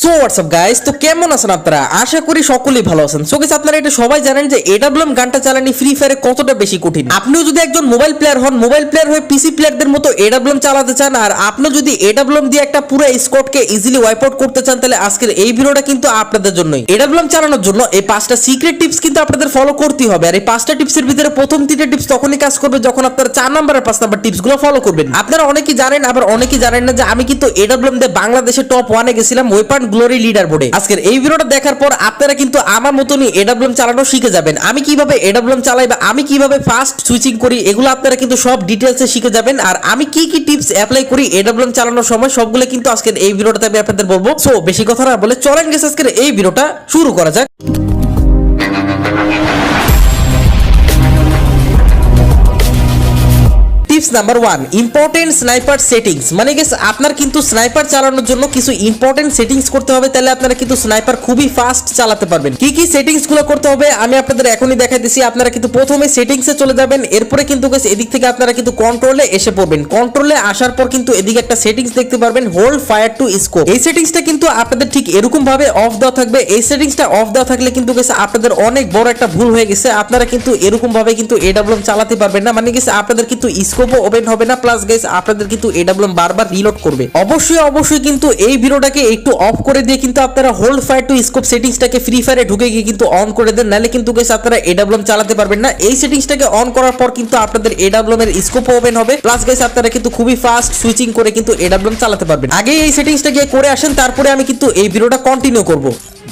So WhatsApp guys, তো কেমন আছেন আপনারা? আশা করি সকলেই ভালো আছেন। সো গাইস, আপনারা এটা সবাই জানেন যে এডাব্লিউএম গানটা চালানি ফ্রি ফায়ারে কতটা বেশি কঠিন। আপনিও যদি একজন মোবাইল প্লেয়ার হন, মোবাইল প্লেয়ার হয়ে পিসি প্লেয়ারদের মতো এডাব্লিউএম চালাতে চান, আর আপনি যদি এডাব্লিউএম দিয়ে একটা পুরো স্কোয়াডকে ইজিলি ওয়াইপ আউট করতে চান, তাহলে আজকের এই ভিডিওটা কিন্তু আপনাদের জন্যই। এডাব্লিউএম চালানোর জন্য এই 5টা সিক্রেট টিপস কিন্তু আপনাদের ফলো করতে হবে। আর এই 5টা টিপসের ভিতরে প্রথম 3টা টিপস তখনই কাজ করবে যখন আপনারা 4 নাম্বার আর 5 নাম্বার টিপসগুলো ফলো করবেন। আপনারা অনেকেই জানেন, আবার অনেকেই জানেন না যে আমি কিন্তু এডাব্লিউএম দিয়ে বাংলাদেশের টপ 1 এ গেছিলাম ওয়েপন গ্লোরি লিডার বোর্ডে। আজকের এই ভিডিওটা দেখার পর আপনারা কিন্তু আমার মতনই এডাব্লিউএম চালানো শিখে যাবেন। আমি কিভাবে এডাব্লিউএম চালাই বা আমি কিভাবে ফাস্ট সুইচিং করি, এগুলো আপনারা কিন্তু সব ডিটেইলসে শিখে যাবেন। আর আমি কি কি টিপস অ্যাপ্লাই করি এডাব্লিউএম চালানোর সময়, সবগুলো কিন্তু আজকের এই ভিডিওটাতে আমি আপনাদের বলবো। সো বেশি কথা না বলে চলেন গেছে আজকের এই ভিডিওটা শুরু করা যাক। Tips number 1, important sniper settings. মানে গেস আপনার কিন্তু স্নাইপার চালানোর জন্য কিছু ইম্পর্টেন্ট সেটিংস করতে হবে, তাহলে আপনারা কিন্তু স্নাইপার খুবই ফাস্ট চালাতে পারবেন। কি কি সেটিংস গুলো করতে হবে আমি আপনাদের এখনই দেখাই দিছি। আপনারা কিন্তু প্রথমে সেটিংসে চলে যাবেন, এরপরে কিন্তু গেস এদিক থেকে আপনারা কিন্তু কন্ট্রোলে এসে পড়বেন। কন্ট্রোলে আসার পর কিন্তু এদিকে একটা সেটিংস দেখতে পারবেন, হোল্ড ফায়ার টু স্কোপ। এই সেটিংসটা কিন্তু আপনাদের ঠিক এরকম ভাবে অফ দেওয়া থাকবে। এই সেটিংসটা অফ দেওয়া থাকলে কিন্তু গেস আপনাদের অনেক বড় একটা ভুল হয়ে গেছে। আপনারা কিন্তু এরকম ভাবে কিন্তু এডাব্লিউএম চালাতে পারবেন না। মানে গেস আপনাদের কিন্তু স্কোপও ওপেন হবে না, প্লাস গাইস আপনাদের কিন্তু এডাব্লিউএম বারবার রিলোড করবে। অবশ্যই কিন্তু এই ভিডিওটাকে একটু অফ করে দিয়ে কিন্তু আপনারা হোল্ড ফায়ার টু স্কোপ সেটিংসটাকে ফ্রি ফায়ারে ঢুকে গিয়ে কিন্তু অন করে দেন, নালে কিন্তু গাইস আপনারা এডাব্লিউএম চালাতে পারবেন না। এই সেটিংসটাকে অন করার পর কিন্তু আপনাদের এডাব্লিউএম এর স্কোপ ওপেন হবে, প্লাস গাইস আপনারা কিন্তু খুবই ফাস্ট সুইচিং করে কিন্তু এডাব্লিউএম চালাতে পারবেন। আগে এই সেটিংসটাকে করে আসেন, তারপরে আমি কিন্তু এই ভিডিওটা কন্টিনিউ করব।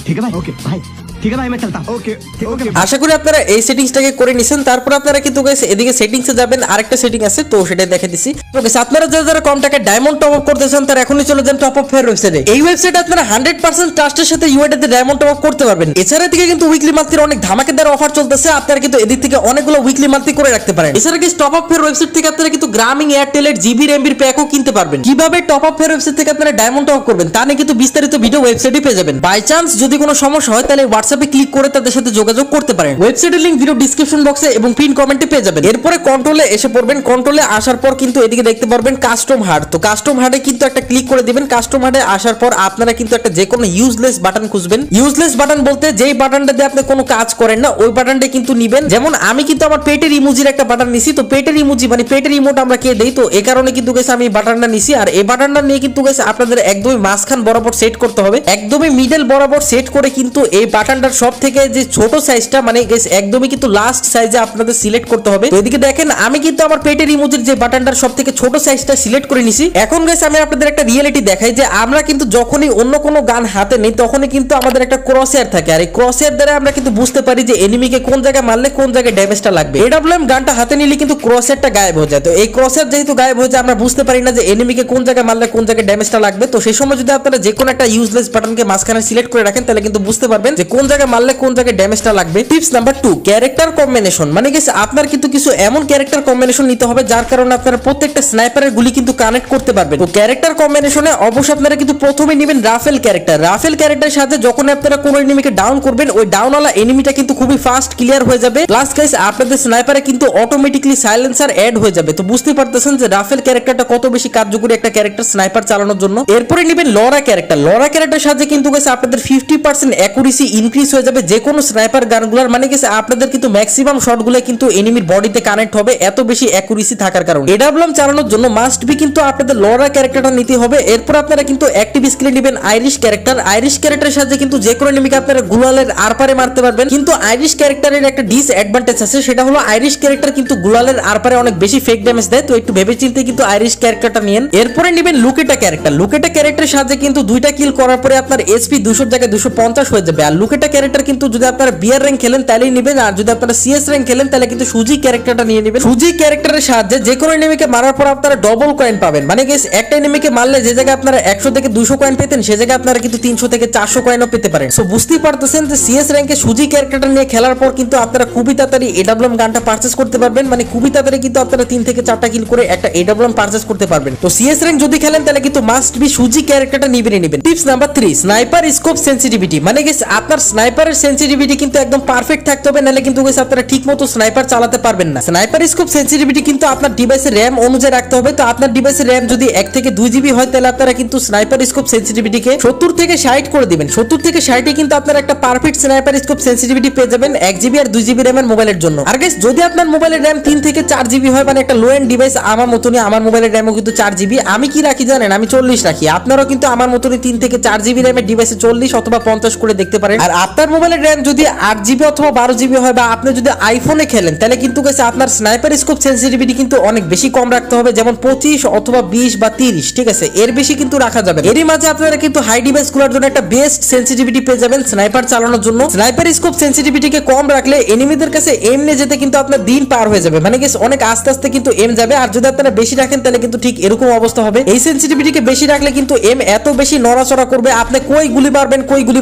ठीक है भाई ओके भाई ठीक है भाई मैं चलता हूं ओके ओके আশা করি আপনারা এই সেটিংসটাকে করে নিছেন। তারপর আপনারা কিন্তু গাইস এদিকে সেটিংসে যাবেন, আরেকটা সেটিং আছে তো সেটা দেখে দিছি। তো গাইস আপনারা যারা কম টাকায় ডায়মন্ড টপ আপ করতে চান তারা এখনই চলে যান টপ আপ ফেয়ার ওয়েবসাইটে। এই ওয়েবসাইটে আপনারা 100% ট্রাস্টের সাথে ইউআইডি তে ডায়মন্ড টপ আপ করতে পারবেন। এছাড়া থেকে কিন্তু উইকলি মান্থলির অনেক ধামাকেদার অফার চলতেছে, আপনারা কিন্তু এদিক থেকে অনেকগুলো উইকলি মান্থলি করে রাখতে পারেন। এছাড়া guys top up fair website থেকে আপনারা কিন্তু গ্রামীণ এয়ারটেলের জিবি এমবির প্যাকও কিনতে পারবেন। কিভাবে টপ আপ ফেয়ার ওয়েবসাইট থেকে আপনারা ডায়মন্ড টপ আপ করবেন তা নিয়ে কিন্তু বিস্তারিত ভিডিও ওয়েবসাইটে পেয়ে যাবেন। বাই চান্স যদি কোনো সমস্যা হয় তাহলে হোয়াটসঅ্যাপে ক্লিক করে তাদের সাথে যোগাযোগ করতে পারেন। ওয়েবসাইটের লিংক ভিডিও ডেসক্রিপশন বক্সে এবং পিন কমেন্টে পেয়ে যাবেন। এরপরে কন্ট্রোলে এসে পড়বেন। কন্ট্রোলে আসার পর কিন্তু এদিকে দেখতে পারবেন কাস্টম হার্ড। তো কাস্টম হার্ডে কিন্তু একটা ক্লিক করে দিবেন। কাস্টম হার্ডে আসার পর আপনারা কিন্তু একটা যে কোনো ইউজলেস বাটন খুঁজবেন। ইউজলেস বাটন বলতে যেই বাটনটা দিয়ে আপনি কোনো কাজ করেন না ওই বাটনটা কিন্তু নিবেন। যেমন আমি কিন্তু আমার পেটের ইমোজির একটা বাটন নিছি। তো পেটের ইমোজি মানে পেটের ইমোট আমরা কে দেই, তো এই কারণে কিন্তু গাইস আমি বাটনটা নিছি। আর এই বাটনটা নিয়ে কিন্তু গাইস আপনাদের একদমই মাঝখান বরাবর সেট করতে হবে, একদমই মিডল বরাবর সেট করে কিন্তু এই বাটনটার সব থেকে যে ছোট সাইজটা মানে গাইস একদমই কিন্তু লাস্ট সাইজে আপনাদের সিলেক্ট করতে হবে। তো এদিকে দেখেন আমি কিন্তু আমার পেটের ইমোজির যে বাটনটার সব থেকে ছোট সাইজটা সিলেক্ট করে নিছি। এখন গাইস আমি আপনাদের একটা রিয়েলিটি দেখাই যে আমরা কিন্তু যখনই অন্য কোনো গান হাতে নেই তখনই কিন্তু আমাদের একটা ক্রসহেয়ার থাকে, আর এই ক্রসহেয়ার দ্বারা আমরা কিন্তু বুঝতে পারি যে এনিমিকে কোন জায়গায় মারলে কোন জায়গায় ড্যামেজটা লাগবে। এডাব্লিউএম গানটা হাতে নিলে কিন্তু ক্রসহেয়ারটা গায়েব হয়ে যায়। তো এই ক্রসহেয়ার যেহেতু গায়েব হয়ে যায় আমরা বুঝতে পারি না যে এনিমিকে কোন জায়গায় মারলে কোন জায়গায় ড্যামেজটা লাগবে। তো সেই সময় যদি আপনারা যে কোনো একটা ইউজলেস বাটনকে মাঝখানে সিলেক্ট করে রাখেন তাহলে কিন্তু বুঝতে পারবেন যে কোন জায়গায় মারলে কোন জায়গায় ড্যামেজটা লাগবে। Tips number 2, character combination. মানে গেছে আপনার কিন্তু কিছু এমন ক্যারেক্টার কম্বিনেশন নিতে হবে যার কারণে আপনারা প্রত্যেকটা স্নাইপারের গুলি কিন্তু কানেক্ট করতে পারবেন। তো ক্যারেক্টার কম্বিনেশনে অবশ্যই আপনারা কিন্তু প্রথমে নেবেন রাফেল ক্যারেক্টার। রাফেল ক্যারেক্টারের সাথে যখন আপনারা কোন এনিমিকে ডাউন করবেন ওই ডাউনওয়ালা এনিমিটা কিন্তু খুবই ফাস্ট ক্লিয়ার হয়ে যাবে, প্লাস গাইস আপনাদের স্নাইপারে কিন্তু অটোমেটিক্যালি সাইলেন্সার অ্যাড হয়ে যাবে। তো বুঝতে পারতেছেন যে রাফেল ক্যারেক্টারটা কত বেশি কার্যকরী একটা ক্যারেক্টার স্নাইপার চালানোর জন্য। এরপরে নেবেন লরা ক্যারেক্টার। লরা ক্যারেক্টারের সাথে কিন্তু গাইস আপনাদের 50% অ্যাকুরেসি ইনক্রিজ হয়ে যাবে যে কোনো স্নাইপার গানগুলোর। মানে গেছে আপনাদের কিন্তু ম্যাক্সিমাম শটগুলো কিন্তু এনিমির বডিতে কানেক্ট হবে এত বেশি অ্যাকুরেসি থাকার কারণে। এডাব্লিউএম চালানোর জন্য মাস্ট বি কিন্তু আপনাদের লরা ক্যারেক্টারটা নিতে হবে। এরপর আপনারা কিন্তু অ্যাক্টিভ স্কিলে নেবেন আইরিশ ক্যারেক্টার। আইরিশ ক্যারেক্টারের সাথে কিন্তু যে কোনো এনিমিকে আপনারা গুলালের আরপারে মারতে পারবেন, কিন্তু আইরিশ ক্যারেক্টারের একটা ডিসঅ্যাডভান্টেজ আছে, সেটা হলো আইরিশ ক্যারেক্টার কিন্তু গুলালের আরপারে অনেক বেশি ফেক ড্যামেজ দেয়। তো একটু ভেবেচিন্তে কিন্তু আইরিশ ক্যারেক্টারটা নিয়েন। এরপরে নেবেন লুকেটা ক্যারেক্টার। লুকেটা ক্যারেক্টারের সাথে কিন্তু 2টা কিল করার পরে আপনার এসপি 200 জায়গায় 250 হয়ে যাবে। আর লুকেটা ক্যারেক্টার কিন্তু যদি আপনারা বিয়ার র্যাঙ্ক খেলেন তাহলেই নেবেন, আর যদি আপনারা সিএস র্যাঙ্ক খেলেন তাহলে কিন্তু সুজি ক্যারেক্টারটা নিয়ে নেবেন। সুজি ক্যারেক্টারের সাহায্যে যে কোনো এনিমিকে মারার পর আপনারা ডবল কয়েন পাবেন। মানে গাইস একটা এনিমিকে মারলে যে জায়গায় আপনারা 100 থেকে 200 কয়েন পেতেন সে জায়গায় আপনারা কিন্তু 300 থেকে 400 কয়েনও পেতে পারেন। সো বুঝতেই পারতেছেন যে সিএস র্যাঙ্কে সুজি ক্যারেক্টারটা নিয়ে খেলার পর কিন্তু আপনারা খুবই তাড়াতাড়ি এডাব্লিউএম গানটা পারচেজ করতে পারবেন। মানে খুবই তাড়াতাড়ি কিন্তু আপনারা 3 থেকে 4টা কিল করে একটা এডাব্লিউএম পারচেজ করতে পারবেন। তো সিএস র্যাঙ্ক যদি খেলেন তাহলে কিন্তু মাস্ট বি সুজি ক্যারেক্টারটা নিবেনই নেবেন। Tips number 3, sniper scope sensitivity. মানে গাইস আপনার স্নাইপারের সেনসিটিভিটি কিন্তু একদম পারফেক্ট থাকতে হবে, নাহলে কিন্তু গাইস আপনারা ঠিকমতো স্নাইপার চালাতে পারবেন না। স্নাইপার স্কোপ সেনসিটিভিটি কিন্তু আপনার ডিভাইসের র্যাম অনুযায়ী রাখতে হবে। তো আপনার ডিভাইসের র্যাম যদি 1 থেকে 2 জিবি হয় তাহলে আপনারা কিন্তু স্নাইপার স্কোপ সেনসিটিভিটিকে 70 থেকে 60 করে দিবেন। 70 থেকে 60 কিন্তু আপনারা একটা পারফেক্ট স্নাইপার স্কোপ সেনসিটিভিটি পেয়ে যাবেন 1 জিবি আর 2 জিবি র্যামের মোবাইলের জন্য। আর গাইস যদি আপনার মোবাইলের র্যাম 3 থেকে 4 জিবি হয়, মানে একটা লো এন্ড ডিভাইস, আমার মতনই আমার মোবাইলের র্যামও কিন্তু 4 জিবি, আমি কি রাখি জানেন, আমি 40 রাখি। আপনারাও কিন্তু আমার মতনই 3 থেকে 4 জিবি র্যামের ডিভাইসে 40 অথবা 50 করে দেখতে পারেন। আর আপনার মোবাইলের র্যাম যদি 8 জিবি অথবা 12 জিবি হয়, বা আপনি যদি আইফোনে খেলেন, তাহলে কিন্তু গাইস আপনার স্নাইপার স্কোপ সেনসিটিভিটি কিন্তু অনেক বেশি কম রাখতে হবে, যেমন 25 অথবা 20 বা 30, ঠিক আছে, এর বেশি কিন্তু রাখা যাবে না। এরই মাঝে আপনারা কিন্তু হাই ডিভাইস গুলোর জন্য একটা বেস্ট সেনসিটিভিটি পেয়ে যাবেন স্নাইপার চালানোর জন্য। স্নাইপার স্কোপ সেনসিটিভিটিকে কম রাখলে এনিমিদের কাছে এম নিয়ে যেতে কিন্তু আপনার দিন পার হয়ে যাবে, মানে গাইস অনেক আস্তে আস্তে কিন্তু এম যাবে। আর যদি আপনারা বেশি রাখেন তাহলে কিন্তু ঠিক এরকম অবস্থা হবে। এই সেনসিটিভিটিকে বেশি রাখলে কিন্তু এম এত বেশি নড়াচড়া করবে, আপনি কই গুলি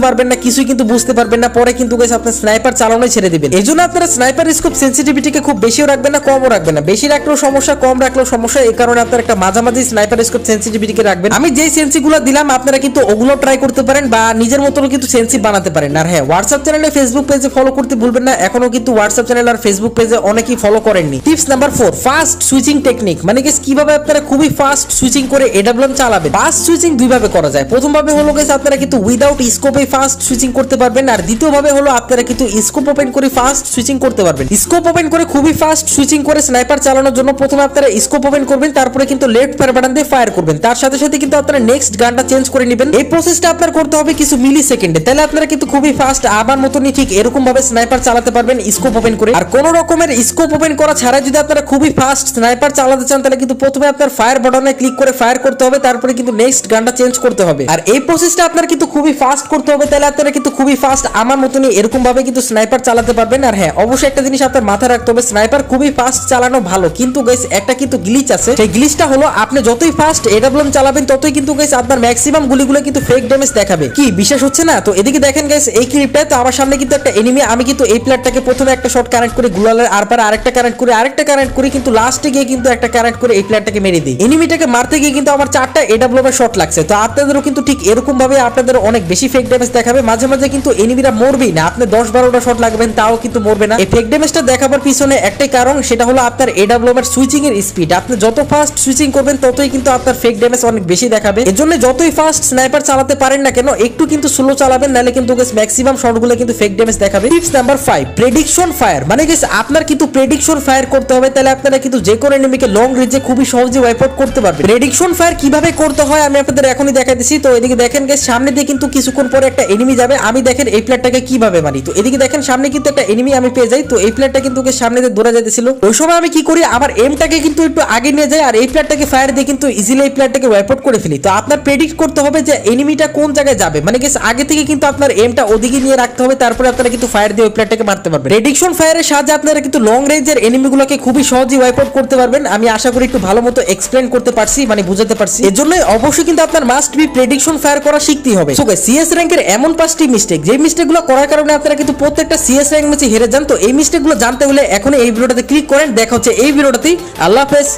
মারবেন না কিছুই কিন্তু বুঝতে পারবেন না, পরে কিন্তু গাইস আপনি স্নাইপার চালানোই ছেড়ে দিবেন। এইজন্য আপনারা স্নাইপার স্কোপ সেনসিটিভিটিকে খুব বেশিও রাখবেন না, কমও রাখবেন না। বেশি রাখলেও সমস্যা, কম রাখলেও সমস্যা, এই কারণে আপনারা একটা মাঝামাঝি স্নাইপার স্কোপ সেনসিটিভিটিকে রাখবেন। আমি যেই সেন্সিগুলো দিলাম আপনারা কিন্তু ওগুলো ট্রাই করতে পারেন, বা নিজের মতন কিন্তু সেন্সি বানাতে পারেন। আর হ্যাঁ, হোয়াটসঅ্যাপ চ্যানেলে ফেসবুক পেজে ফলো করতে ভুলবেন না, এখনো কিন্তু হোয়াটসঅ্যাপ চ্যানেল আর ফেসবুক পেজে অনেকেই ফলো করেননি। Tips number 4, fast switching technique, মানে গাইস কিভাবে আপনারা খুবই ফাস্ট সুইচিং করে এডব্লিউএম চালাবেন। ফাস্ট সুইচিং দুই ভাবে করা যায়। প্রথম ভাবে হলো গাইস আপনারা কিন্তু উইদাউট স্কোপে ফাস্ট সুইচিং করতে পারবেন, আর দ্বিতীয় ভাবে হলো আপনারা কিন্তু স্কোপ ওপেন করে ফাস্ট সুইচিং করতে পারবেন। স্কোপ ওপেন করে খুবই ফাস্ট সুইচিং করে স্নাইপার চালানোর জন্য প্রথমে আপনারা স্কোপ ওপেন করবেন, তারপরে কিন্তু লেফট ফায়ার বাটন দিয়ে ফায়ার করবেন, তার সাথে সাথে কিন্তু আপনারা নেক্সট গানটা চেঞ্জ করে নেবেন। এই প্রসেসটা আপনার করতে হবে কিছু মিলি সেকেন্ডে, তাহলে আপনারা কিন্তু খুবই ফাস্ট আমার মতনই ঠিক এরকম ভাবে স্নাইপার চালাতে পারবেন স্কোপ ওপেন করে। আর কোন রকমের স্কোপ ওপেন করা ছাড়া যদি আপনারা খুবই ফাস্ট স্নাইপার চালাতে চান, তাহলে কিন্তু প্রথমে আপনার ফায়ার বাটনে ক্লিক করে ফায়ার করতে হবে, তারপরে কিন্তু নেক্সট গানটা চেঞ্জ করতে হবে। আর এই প্রসেসটা আপনার কিন্তু খুবই ফাস্ট করতে হবে, তাহলে আপনারা কিন্তু খুবই ফাস্ট আমার মতনই এরকম ভাবে কিন্তু স্নাইপার চালাতে পারবেন। আর হ্যাঁ, অবশ্যই একটা জিনিস আপনার মাথায় রাখতে হবে, স্নাইপার খুবই ফাস্ট চালানো ভালো, কিন্তু গাইস একটা কিন্তু গ্লিচ আছে। সেই গ্লিচটা হলো আপনি যতই ফাস্ট এডব্লিউএম চালাবেন ততই কিন্তু গাইস আপনার ম্যাক্সিমাম গুলিগুলো কিন্তু ফেক ড্যামেজ দেখাবে। কি বিশ্বাস হচ্ছে না? তো এদিকে দেখেন গাইস এই ক্লিপটা, তো আমার সামনে কিন্তু একটা এনিমি, আমি কিন্তু এই প্লেয়ারটাকে প্রথমে একটা শট কানেক্ট করে গুলালের আরপারে আরেকটা কানেক্ট করে কিন্তু লাস্টে গিয়ে কিন্তু একটা কানেক্ট করে এই প্লেয়ারটাকে মেরে দিই। এনিমিটাকে মারতে গিয়ে কিন্তু আমার 4টা এডব্লিউএম এর শট লাগছে। তো আপনাদেরও কিন্তু ঠিক এরকম ভাবে আপনাদের অনেক বেশি ফেক ড্যামেজ দেখাবে। মাঝে মাঝে কিন্তু এনিমিরা মরবেই না, আপনি 10-12টা শট লাগবেন তাও কিন্তু মরবে না। এই ফেক ড্যামেজটা দেখাবার পিছনে একটাই কারণ, সেটা হলো আপনার এডব্লিউএম এর সুইচিং এর স্পিড। আপনি যত ফাস্ট সুইচিং করবেন ততই কিন্তু আপনার ফেক ড্যামেজ অনেক বেশি দেখাবে। এজন্য যতই ফাস্ট স্নাইপার চালাতে পারেন না কেন, একটু কিন্তু স্লো চালাবেন, নালে কিন্তু গাইস ম্যাক্সিমাম শটগুলো কিন্তু ফেক ড্যামেজ দেখাবে। টিপস নাম্বার 5, প্রেডিকশন ফায়ার, মানে গাইস আপনার কিন্তু প্রেডিকশন ফায়ার করতে হবে, তাহলে আপনারা কিন্তু যে কোনো এনিমিকে লং রেঞ্জে খুবই সহজে ওয়াইপ আউট করতে পারবেন। প্রেডিকশন ফায়ার কিভাবে করতে হয় আমি আপনাদের এখনই দেখাইতেছি। তো এদিকে দেখেন গাইস সামনে দিয়ে কিন্তু কিছুক্ষণ পরে একটা এনিমি যাবে, আমি দেখেন এই প্লেয়ারটাকে কিভাবে মারি। তো এদিকে দেখেন সামনে কিন্তু একটা এনিমি আমি পেয়ে যাই, তো এই প্লেয়ারটা কিন্তু সামনে দিয়ে দৌড়া যাইতেছিল। ওই সময় আমি কি করি, আমার এমটাকে কিন্তু একটু আগে নিয়ে যাই, আর এই প্লেয়ারটাকে ফায়ার দিয়ে কিন্তু ইজিলি এই প্লেয়ারটাকে ওয়াইপ আউট করে ফেলি। তো আপনার প্রেডিক্ট করতে হবে যে এনিমিটা কোন জায়গায় যাবে, মানে গাইস আগে থেকে কিন্তু আপনার এমটা ওদিকে নিয়ে রাখতে হবে, তারপরে আপনারা কিন্তু ফায়ার দিয়ে ওই প্লেয়ারটাকে মারতে পারবেন। প্রেডিকশন ফায়ারের সাহায্যে আপনারা কিন্তু লং রেঞ্জের এনিমিগুলোকে খুবই সহজেই ওয়াইপ আউট করতে পারবেন। আমি আশা করি একটু ভালো মতো এক্সপ্লেন করতে পারছি, মানে বুঝাতে পারছি। এর জন্য অবশ্যই কিন্তু আপনার মাস্ট বি প্রেডিকশন ফায়ার করা শিখতেই হবে। সো গাইস সিএস র্যাঙ্কের এমন 5টি মিস্টেক, যে মিস্টেকগুলো করার কারণে আপনারা কিন্তু প্রত্যেকটা সিএস র্যাঙ্ক ম্যাচে হেরে যান। তো এই মিস্টেকগুলো জানতে হলে এখন এই ভিডিওটাতে ক্লিক করেন। দেখা হচ্ছে এই ভিডিওটাতেই। আল্লাহ হাফেজ।